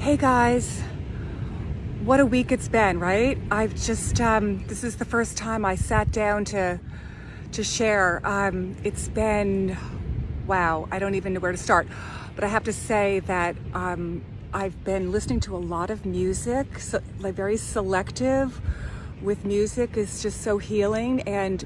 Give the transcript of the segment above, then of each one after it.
Hey guys, what a week it's been, right? I've just, this is the first time I sat down to share. It's been, wow, I don't even know where to start. But I have to say that I've been listening to a lot of music, so, like very selective with music is just so healing, and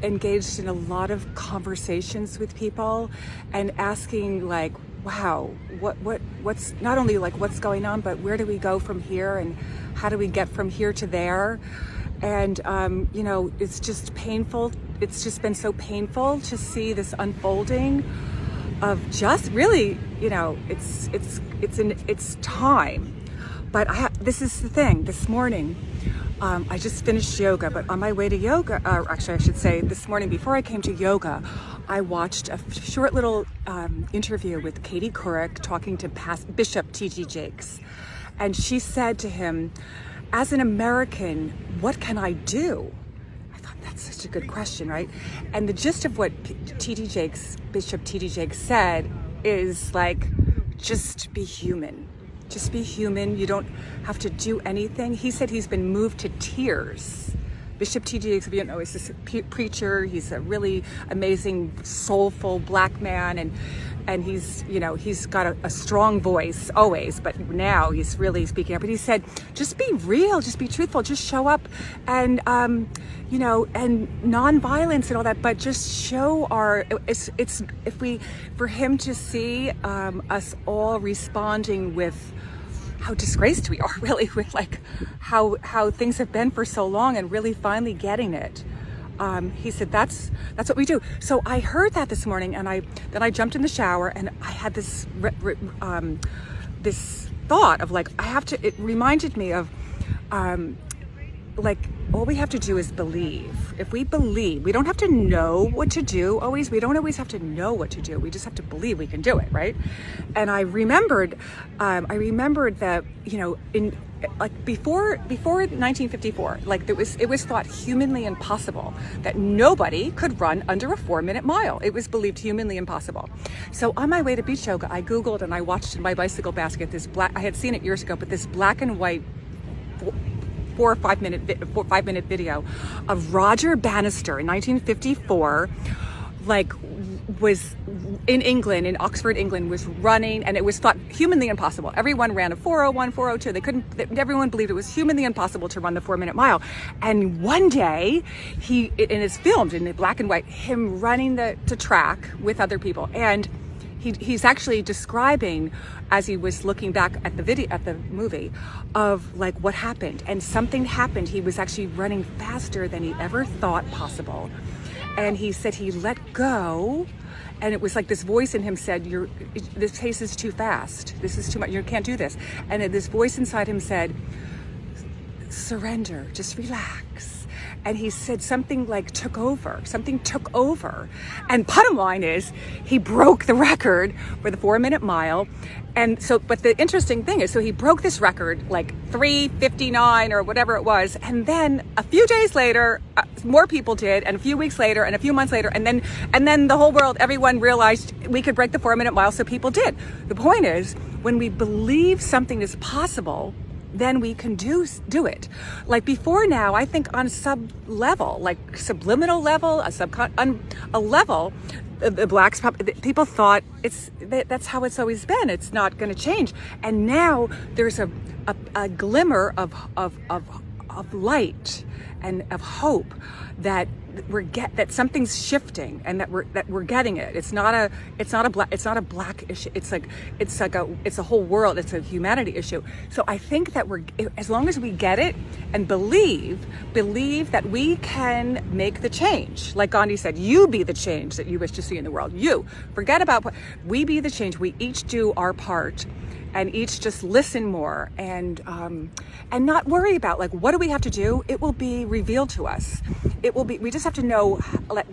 engaged in a lot of conversations with people and asking like, wow, what's not only like what's going on, but where do we go from here and how do we get from here to there? And it's just painful. It's just been so painful to see this unfolding of just really, it's time. But this is the thing. This morning, I just finished yoga, but on my way to yoga, actually I should say this morning before I came to yoga, I watched a short little interview with Couric talking to Bishop T.D. Jakes. And she said to him, as an American, what can I do? I thought that's such a good question, right? And the gist of what Bishop T.D. Jakes said is like, just be human. Just be human. You don't have to do anything. He said he's been moved to tears. Bishop T.D. Jakes, is this preacher. He's a really amazing, soulful black man, and he's got a strong voice always, but now he's really speaking up. But he said, just be real, just be truthful, just show up, and and nonviolence and all that, but just show for him to see us all responding with how disgraced we are, really, with like how things have been for so long, and really finally getting it. He said that's what we do. So I heard that this morning, and then I jumped in the shower, and I had this this thought of like, it reminded me of like, all we have to do is believe. If we believe, we don't have to know what to do always. We don't always have to know what to do. We just have to believe we can do it, right? And I remembered that, in like before 1954, like it was thought humanly impossible that nobody could run under a 4-minute mile. It was believed humanly impossible. So on my way to beach yoga, I Googled and I watched in my bicycle basket I had seen it years ago, but this black and white 4 or 5 minute video of Roger Bannister in 1954, like was in England, in Oxford, England, was running, and it was thought humanly impossible. Everyone ran a 401, 402. Everyone believed it was humanly impossible to run the 4-minute mile. And one day, and it's filmed in black and white, him running the track with other people. And he's actually describing, as he was looking back at the movie, of like what happened. And something happened. He was actually running faster than he ever thought possible. And he said he let go, and it was like this voice in him said, this pace is too fast. This is too much. You can't do this. And this voice inside him said, surrender, just relax. And he said something took over. And bottom line is, he broke the record for the 4-minute mile. And so, but the interesting thing is, so he broke this record, like 3:59 or whatever it was. And then a few days later, more people did, and a few weeks later, and a few months later, and then the whole world, everyone realized we could break the 4-minute mile, so people did. The point is, when we believe something is possible, then we can do it. Like before now, I think on sub level, like subliminal level, a level, the people thought that's how it's always been. It's not going to change. And now there's a glimmer of light and of hope that that something's shifting, and that we're getting it. It's not a black issue. It's a whole world. It's a humanity issue. So I think that as long as we get it and believe that we can make the change. Like Gandhi said, you be the change that you wish to see in the world. You forget about we be the change. We each do our part, and each just listen more, and not worry about like, what do we have to do? It will be revealed to us. We just have to know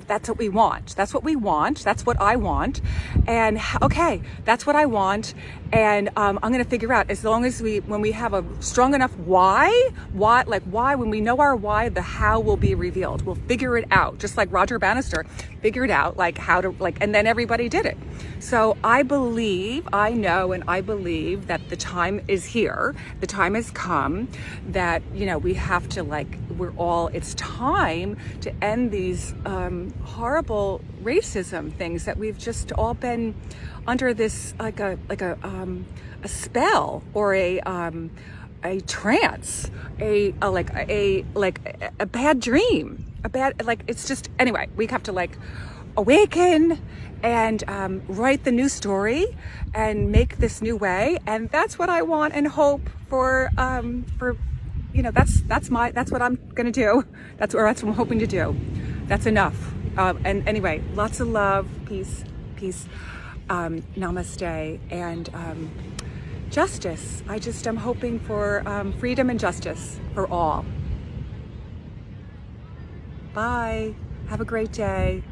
that's what we want. That's what we want. That's what I want. And okay, that's what I want. And I'm going to figure out, as long as when we have a strong enough why, when we know our why, the how will be revealed. We'll figure it out, just like Roger Bannister figured out like how to, like, and then everybody did it. So I believe, I know, and I believe that the time is here. The time has come that, you know, we have to, like, it's time to end these horrible racism things that we've just all been under this, like a spell or a trance, a bad dream, it's just, anyway, we have to like awaken and write the new story and make this new way. And that's what I want and hope for, you know, that's what I'm gonna do. That's what I'm hoping to do. That's enough. And anyway, lots of love, peace, namaste, and justice. I'm hoping for freedom and justice for all. Bye. Have a great day.